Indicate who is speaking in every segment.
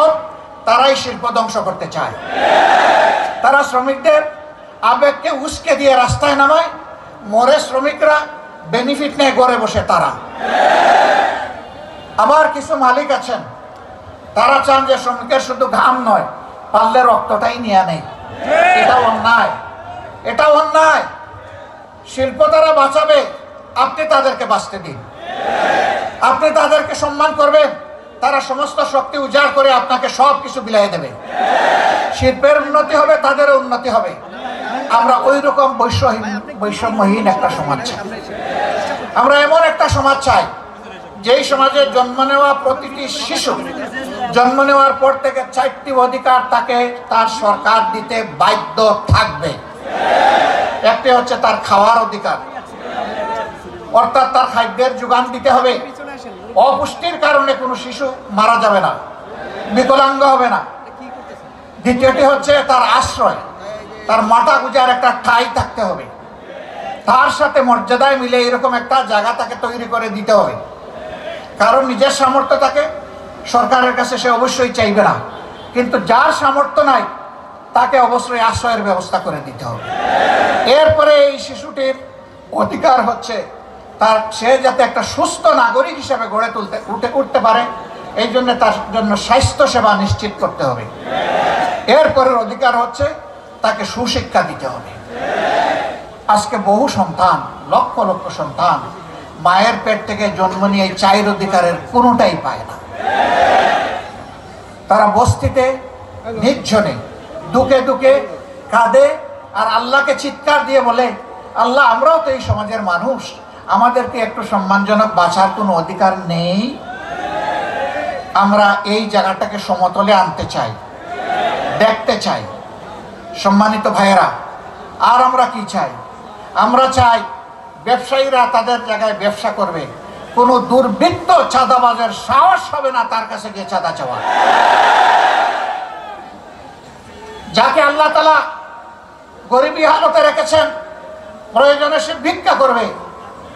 Speaker 1: দল তারাই শিল্প ধ্বংস করতে চায়। তারা শ্রমিকদের আবেগকে উস্কে দিয়ে রাস্তায় নামায়, মরে শ্রমিকরা, বেনিফিট নিয়ে ঘরে বসে তারা। আবার কিছু মালিক আছেন, তারা চান যে শ্রমিকের শুধু ঘাম নয়, পারলে রক্তটাই নিয়ে নেই। এটা অন্যায়, এটা অন্যায়। শিল্প তারা বাঁচাবে, আপনি তাদেরকে বাঁচতে দিন। আপনি তাদেরকে সম্মান করবেন, তারা সমস্ত শক্তি উজাড় করে আপনাকে সব কিছু বিলাই দেবে। শিল্পের উন্নতি হবে, তাদেরও উন্নতি হবে। আমরা ওই রকম বৈষম্যহীন একটা সমাজ চাই। আমরা এমন একটা সমাজ চাই যেই সমাজে জন্ম নেওয়া প্রতিটি শিশু জন্ম নেওয়ার পর থেকে 4টি অধিকার তাকে তার সরকার দিতে বাধ্য থাকবে। একটি হচ্ছে তার খাওয়ার অধিকার, অর্থাৎ তার খাদ্যের যোগান দিতে হবে। অপুষ্টির কারণে কোনো শিশু মারা যাবে না, বিকলাঙ্গ হবে না। দ্বিতীয়টি হচ্ছে তার আশ্রয়, তার মাথা গুজার একটা ঠাঁই থাকতে হবে। তার সাথে মর্যাদায় মিলে এরকম একটা জায়গা তাকে তৈরি করে দিতে হবে। কারণ নিজের সামর্থ্য থাকে, সরকারের কাছে সে অবশ্যই চাইবে না, কিন্তু যার সামর্থ্য নাই তাকে অবশ্যই আশ্রয়ের ব্যবস্থা করে দিতে হবে। এরপরে এই শিশুটির অধিকার হচ্ছে সে যাতে একটা সুস্থ নাগরিক হিসেবে গড়ে উঠতে পারে, এই জন্য তার জন্য স্বাস্থ্য সেবা নিশ্চিত করতে হবে। এরপরের অধিকার হচ্ছে তাকে সুশিক্ষা দিতে হবে। আজকে বহু সন্তান, লক্ষ লক্ষ সন্তান মায়ের পেট থেকে জন্ম নিয়ে এই 4 অধিকারের কোনোটাই পায় না। তারা বস্তিতে নির্জনে দুকে দুকে কাঁদে আর আল্লাহকে চিৎকার দিয়ে বলে, আল্লাহ আমরাও তো এই সমাজের মানুষ, আমাদেরকে একটু সম্মানজনক বাঁচার কোনো অধিকার নেই। আমরা এই জায়গাটাকে সমতলে আনতে চাই, দেখতে চাই। সম্মানিত ভাইয়েরা, আর আমরা কি চাই? আমরা চাই ব্যবসায়ীরা তাদের জায়গায় ব্যবসা করবে, কোনো দুর্বৃত্ত চাঁদাবাজের সাহস হবে না তার কাছে গিয়ে চাঁদা চাওয়া। যাকে আল্লাহ তাআলা গরিবী হালতে রেখেছেন, প্রয়োজনে সে ভিক্ষা করবে,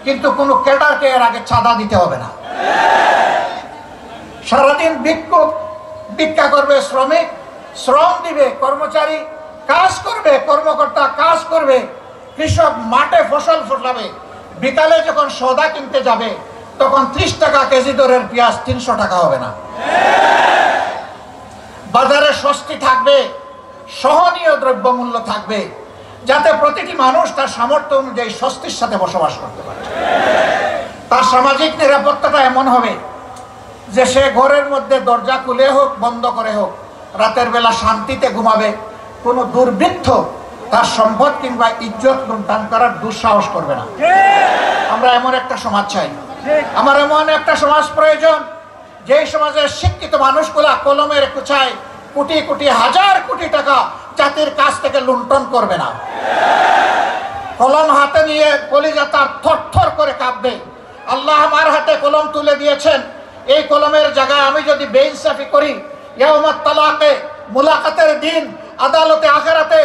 Speaker 1: কিন্তু কোনো ক্যাডারকে এর আগে চাঁদা দিতে হবে না। সারাদিন ভিক্ষা করবে শ্রমিক, শ্রম দিবে কর্মচারী, কাজ করবে কর্মকর্তা, কাজ করবে কৃষক, মাঠে ফসল ফলাবে। বিকালে যখন সওদা কিনতে যাবে তখন 30 টাকা কেজি দরের পেঁয়াজ 300 টাকা হবে না। বাজারে স্বস্তি থাকবে, সহনীয় দ্রব্যমূল্য থাকবে, যাতে প্রতিটি মানুষ তার সামর্থ্য অনুযায়ী স্বস্তির সাথে বসবাস করতে পারে। তার সামাজিক নিরাপত্তাটা এমন হবে যে সে ঘরের মধ্যে দরজা খুলে হোক বন্ধ করে হোক রাতের বেলা শান্তিতে ঘুমাবে। কোনো দুর্বৃত্ত তার সম্পদ কিংবা ইজ্জত লুণ্ঠন করার দুঃসাহস করবে না। আমরা এমন একটা সমাজ চাই। আমার এমন একটা সমাজ প্রয়োজন যেই সমাজের শিক্ষিত মানুষগুলা কলমের কুচায় কোটি কোটি হাজার কোটি টাকা জাতির কাছ থেকে লুণ্ঠন করবে না। কলম হাতে নিয়ে কলিজা তার থরথর করে কাঁপবে। আল্লাহ আমার হাতে কলম তুলে দিয়েছেন, এই কলমের জায়গায় আমি যদি বেইনসাফি করি, ইয়াউমাত তালাকে, মুলাকাতের দিন, আদালতে আখিরাতে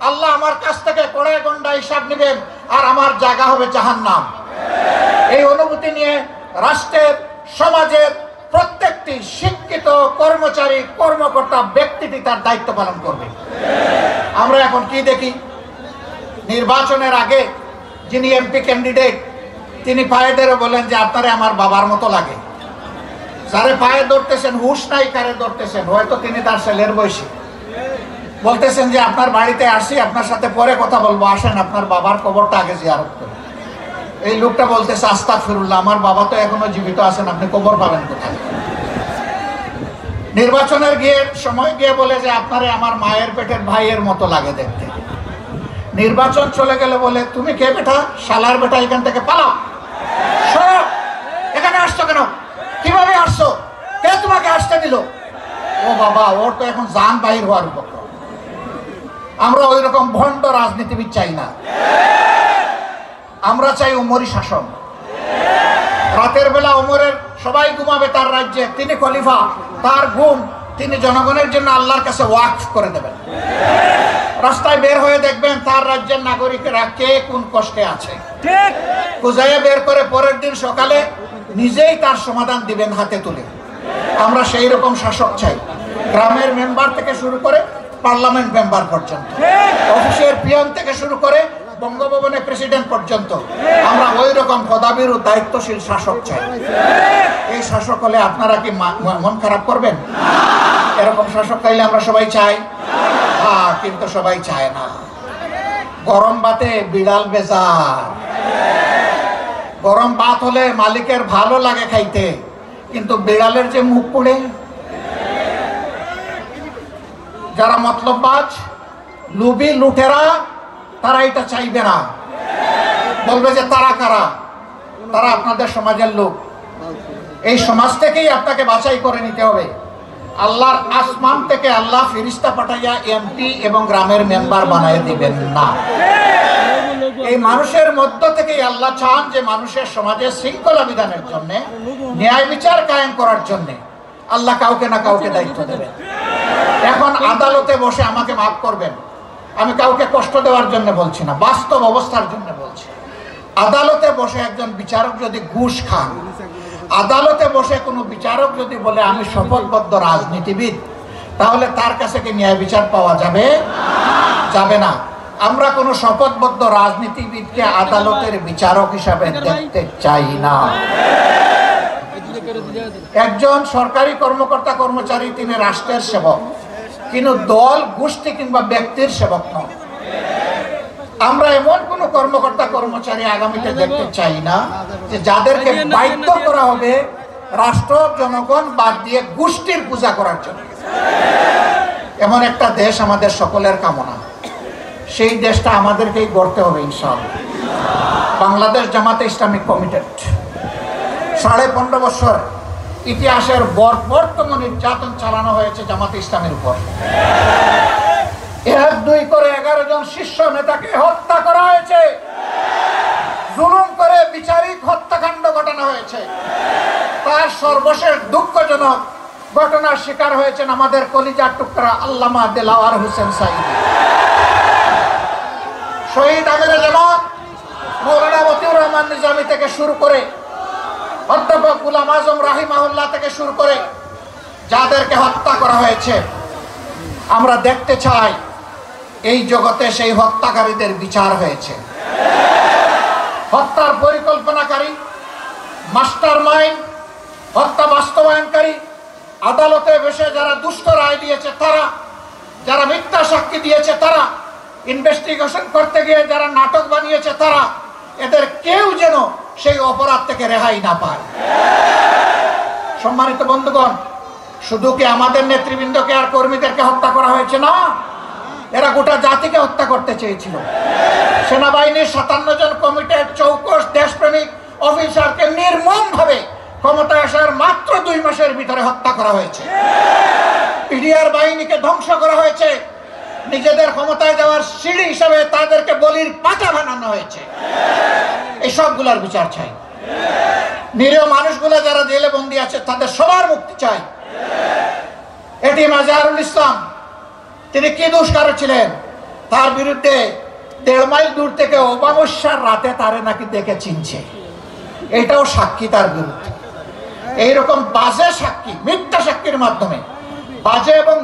Speaker 1: আল্লাহ আমার কাছ থেকে কড়াই গন্ডা হিসাব নেবেন আর আমার জায়গা হবে জাহান্নাম। এই অনুভূতি নিয়ে রাষ্ট্রের, সমাজের প্রত্যেকটি শিক্ষিত কর্মচারী, কর্মকর্তা, ব্যক্তিটি তার দায়িত্ব পালন করবে। আমরা এখন কি দেখি? নির্বাচনের আগে যিনি এমপি ক্যান্ডিডেট তিনি পায়ে ধরে বলেন যে আপনারে আমার বাবার মতো লাগে। যারে পায়ে ধরতেছেন হুঁশ নাই কারে ধরতেছেন, হয়তো তিনি তার ছেলের বয়সী। বলতেছেন যে আপনার বাড়িতে আসি, আপনার সাথে পরে কথা বলবো, আসেন আপনার বাবার কবরটা আগে জিয়ারত করি। এই লোকটা বলতেছে আস্তাগফিরুল্লাহ, আমার বাবা তো এখনো জীবিত আছেন, আপনি কবর পাবেন কোথায়? নির্বাচনের সময় গিয়ে বলে যে আপনারে আমার মায়ের পেটের ভাইয়ের মতো লাগে দেখতে। নির্বাচন চলে গেলে বলে তুমি কে বেটা? শালার বেটা, এখান থেকে পালাও, সরো। এখানে আসছো কেন? কিভাবে আসছো? কে তোমাকে আসতে দিল? ও বাবা, ওর তো এখন জান বাহির হওয়ার উপক্রম। আমরা ওই রকম ভণ্ড রাজনীতিবিদ চাই না। আমরা চাই উমরি শাসন। রাতের বেলা উমরের সবাই ঘুমাবে তার রাজ্যে, তিনি খলিফা, তার ঘুম তিনি জনগণের জন্য আল্লাহর কাছে ওয়াকফ করে দেবেন। রাস্তায় বের হয়ে দেখবেন তার রাজ্যের নাগরিকেরা কে কোন কষ্টে আছে, খুঁজাইয়া বের করে পরের দিন সকালে নিজেই তার সমাধান দিবেন হাতে তুলে। আমরা সেই রকম শাসক চাই। গ্রামের মেম্বার থেকে শুরু করে পার্লামেন্ট মেম্বার পর্যন্ত, অফিসের পিয়ন থেকে শুরু করে বঙ্গভবনের প্রেসিডেন্ট পর্যন্ত আমরা ওই রকম পদাবির ও দায়িত্বশীল শাসক চাই। এই শাসক হলে আপনারা কি মন খারাপ করবেন? এরকম শাসক চাইলে আমরা সবাই চাই, কিন্তু সবাই চায় না। গরম ভাতে বিড়াল বেজার। গরম ভাত হলে মালিকের ভালো লাগে খাইতে, কিন্তু বিড়ালের যে মুখ পুড়ে। যারা মতলববাজ, লুবি, লুটেরা, তারা এটা চাইবে না। বলবে যে তারা কারা? তারা আপনাদের সমাজের লোক। এই সমাজ থেকেই আপনাকে বাছাই করে নিতে হবে। আল্লাহর আসমান থেকে আল্লাহ ফেরেশতা পাঠাইয়া এমপি এবং গ্রামের মেম্বার বানায় দিবেন না। এই মানুষের মধ্য থেকেই আল্লাহ চান যে মানুষের সমাজের শৃঙ্খলা বিধানের জন্য, ন্যায় বিচার কায়েম করার জন্য আল্লাহ কাউকে না কাউকে দায়িত্ব দেবেন। এখন আদালতে বসে, আমাকে মাফ করবেন, আমি কাউকে কষ্ট দেওয়ার জন্য বলছি না, বাস্তব অবস্থার জন্য বলছি। আদালতে বসে একজন বিচারক যদি ঘুষ খান, আদালতে বসে কোনো বিচারক যদি বলে আমি শপথবদ্ধ রাজনীতিবিদ, তাহলে তার কাছে কি ন্যায় বিচার পাওয়া যাবে? যাবে না। আমরা কোনো শপথবদ্ধ রাজনীতিবিদকে আদালতের বিচারক হিসাবে দেখতে চাই না। একজন সরকারি কর্মকর্তা কর্মচারী, তিনি রাষ্ট্রের সেবক, কিন্তু দল, গোষ্ঠী কিংবা ব্যক্তির সেবক নন। আমরা এমন কোন কর্মকর্তা কর্মচারী আগামীতে দেখতে চাই না যে যাদেরকে বাধ্য করা হবে রাষ্ট্র, জনগণ বাদ দিয়ে গোষ্ঠীর পূজা করার জন্য। এমন একটা দেশ আমাদের সকলের কামনা। সেই দেশটা আমাদেরকেই গড়তে হবে ইনশাআল্লাহ। বাংলাদেশ জামাতে ইসলামী কমিটেড 15.5 বছর ইতিহাসের বর্বরতম নির্যাতন চালানো হয়েছে জামাতে ইসলামের উপর। 1-2 করে 11 জন শীর্ষ নেতাকে হত্যা করা হয়েছে, জুলুম করে বিচারিক হত্যাকাণ্ড ঘটানো হয়েছে। তার সর্বশেষ দুঃখজনক ঘটনার শিকার হয়েছেন আমাদের কলিজার টুকরা আল্লামা দেলাওয়ার হোসেন সাঈদী। শহীদ আমিরে জামাত মৌলানা মতিউর রহমান নিজামী থেকে শুরু করে অধ্যাপক গোলাম আজম রাহিমাহুল্লাহ থেকে শুরু করে যাদেরকে হত্যা করা হয়েছে, আমরা দেখতে চাই এই জগতে সেই হত্যাকারীদের বিচার হয়েছে। হত্যার পরিকল্পনাকারী, মাস্টারমাইন্ড, হত্যা বাস্তবায়নকারী, আদালতে বসে যারা দুষ্ট রায় দিয়েছে তারা, যারা মিথ্যা সাক্ষী দিয়েছে তারা, ইনভেস্টিগেশন করতে গিয়ে যারা নাটক বানিয়েছে তারা, এদের কেউ যেন সেই অপরাধ থেকে রেহাই না পায়। সম্মানিত বন্ধুগণ, শুধু কি আমাদের নেতৃবৃন্দকে আর কর্মীদেরকে হত্যা করা হয়েছে? না, এরা গোটা জাতিকে হত্যা করতে চেয়েছিল। সেনাবাহিনীর 57 জন কমিটেড চৌকস দেশপ্রেমিক অফিসারকে নির্মমভাবে ক্ষমতায় আসার মাত্র 2 মাসের ভিতরে হত্যা করা হয়েছে। পিডিআর বাহিনীকে ধ্বংস করা হয়েছে। নিজেদের ক্ষমতায় যাওয়ার সিঁড়ি হিসাবে তাদেরকে বলির পাঠা বানানো হয়েছে। এই সবগুলার বিচার চাই। নিরীহ মানুষগুলো যারা জেলে বন্দী আছে তাদের সবার মুক্তি চাই। এটি মাজারুল ইসলাম, তিনি কি দুষ্কার ছিলেন? তার বিরুদ্ধে 1.5 মাইল দূর থেকে অমাবস্যার রাতে তারে নাকি দেখে চিনছে, এটাও সাক্ষী তার বিরুদ্ধে। এইরকম বাজে সাক্ষী, মিথ্যা সাক্ষীর মাধ্যমে বাজে এবং